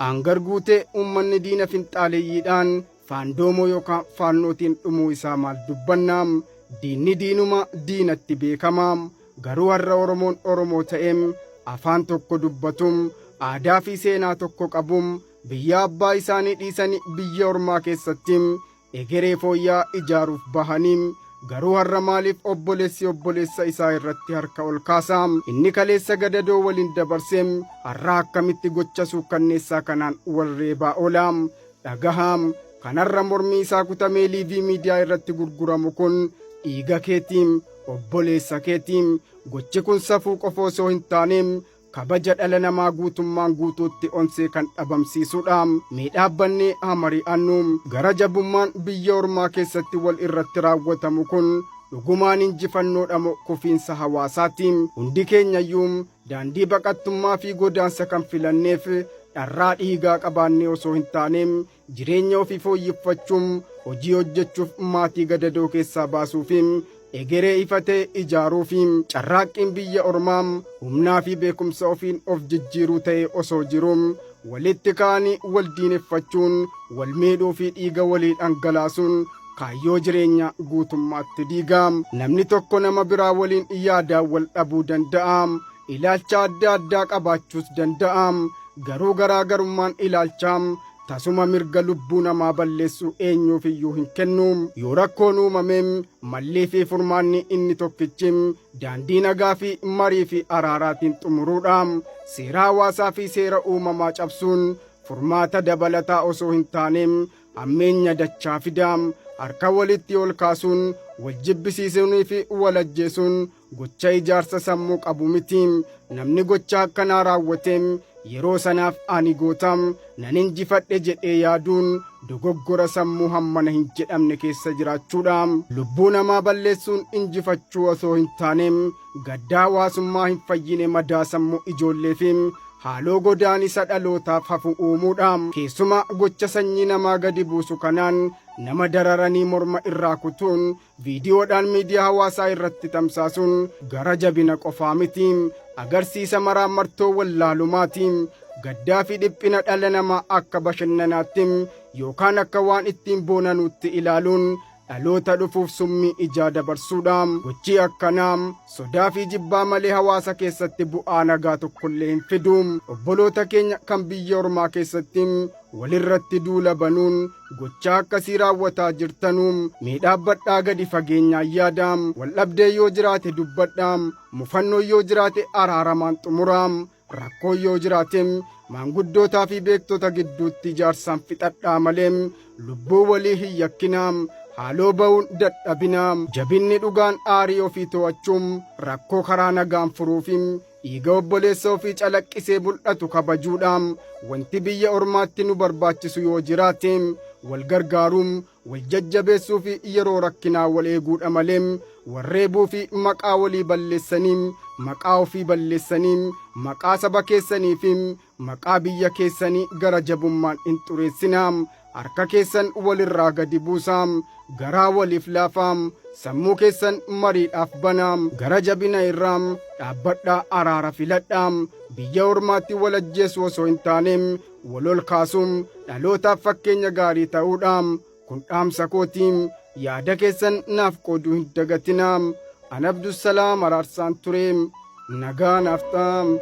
Aangar guutee uummanni diina finxaaleeyyiidhaan faandoomoo yookaan faannootiin dhumuu isaa maal dubbannaam. Diinni diinuma diinatti beekamaam. Garuu har'a Oromoon Oromoo ta'eem afaan tokko dubbatum aadaa fi seenaa tokko qabum biyya abbaa isaanii dhiisanii biyya ormaa keessatti egeree fooyyaa ijaaruuf bahaniim. Garuu har'a maaliif obboleessi obboleessa isaa irratti harka ol kaasaam? Inni kaleessa gadadoo waliin dabarseem har'a akkamitti gocha suukkanneessaa kanaan wal reebaa oolaam? Dhagahaam kanarra mormii isaa kutamee liivii miidiyaa irratti gurguramu kun dhiiga keetiim, obboleessa keetiim. Gochi kun safuu qofa osoo hin taaneem kabaja dhala namaa guutummaan guutuutti onsee kan dhabamsiisuudhaam. Mee dhaabbannee haa mari'annuum. Gara jabummaan biyya ormaa keessatti wal irratti raawwatamu kun dhugumaan injifannoodha moo kufiinsa hawaasaatiin? Hundi keenyayyuum daandii baqattummaa fi godaansa kan filanneef dharraa dhiigaa qabaannee osoo hin taaneem jireenya ofii fooyyeffachuun hojii hojjechuuf maatii gadadoo keessaa baasuufiim egeree ifatee ijaaruufiim carraaqqiin biyya ormaam humnaa fi beekumsa ofiin of jijjiiruu ta'e osoo jiruum walitti ka'anii wal diineffachuun wal miidhuu fi dhiiga walii dhangalaasuun kaayyoo jireenya guutummaatti diigaam. Namni tokko nama biraa waliin yaadaan wal dhabuu danda'aam. Ilaalcha adda addaa qabaachuus danda'aam. Garuu garaagarummaan ilaalchaam tasuma mirga lubbuu namaa balleessu eenyuufiyyuu hin kennuum. Yoo rakkoon uumameem mallee fi furmaanni inni tokkichim daandii nagaa fi marii fi araaraatiin xumuruudhaam. Seera hawaasaa fi seera uumamaa cabsuun furmaata dabalataa osoo hin taaneem hammeenya dachaa fidaam. Harka walitti ol kaasuun wal jibbisiisuunii fi wal ajjeesuun gocha ijaarsa sammuu qabu mitiim. Namni gocha akkanaa raawwateem yeroo sanaaf ani gootam nan injifadhe jedhee yaaduun dogoggora sammuu hammana hin jedhamne keessa jiraachuudhaam. Lubbuu namaa balleessuun injifachuu osoo hin taaneem gaddaa hawaasummaa hin fayyine madaa sammuu ijoolleefiim haaloo godaanisa dhalootaaf hafu uumuudhaam. Keessumaa gocha sanyii namaa gadi buusu kanaan nama dararanii morma irraa kutuun viidiyoodhaan miidiyaa hawaasaa irratti tamsaasuun gara jabina qofaa mitiim agarsiisa maraamartoo wallaalumaatiin gaddaa fi dhiphina dhala namaa akka bashannanaattiin yookaan akka waan ittiin boonanuutti ilaaluun dhaloota dhufuuf summii ijaa dabarsuudhaam. Gochi akkanaam sodaa fi jibbaa malee hawaasa keessatti bu'aa nagaa tokkollee hin fiduum. Obboloota keenya kan biyya ormaa keessatti walirratti duula banuun gocha akkasii raawwataa jirtanuum mee dhaabbadhaa gadi fageenyaan yaadaam. Waldhabdee yoo jiraate dubbadhaam. Mufannoo yoo jiraate araaramaan xumuraam. Rakkoo yoo jiraateem maanguddootaa fi beektota gidduutti ijaarsaan fixadhaa maleem lubbuu walii hin yakkinaam. Haaloo ba'uun dadhabinaam. Jabinni dhugaan aarii ofii to'achuun rakkoo karaa nagaan furuufiim dhiiga obboleessa ofii calaqqisee mul'atu kabajuudhaam. Wanti biyya ormaatti nu barbaachisu yoo jiraateem wal gargaaruum wal jajjabeessuu fi yeroo rakkinaa wal eeguudha maleem warreebuu fi maqaa walii balleessaniim maqaa ofii balleessaniim maqaa saba keessaniifiim maqaa biyya keessanii gara jabummaan hin xureessinaam. Harka keessan walirraa gadi buusaam. Garaa waliif laafaam. Sammuu keessan mariidhaaf banaam. Gara jabina irraam dhaabbadhaa araara filadhaam. Biyya ormaatti wal ajjeesu osoo hin taaneem wal ol kaasuum dhalootaaf fakkeenya gaarii ta'uudhaam. Kun dhaamsa kootiim yaada keessan naaf qooduu hin dagatinaam. An Abdussalaam Araarsaan tureem nagaa naaf ta'am.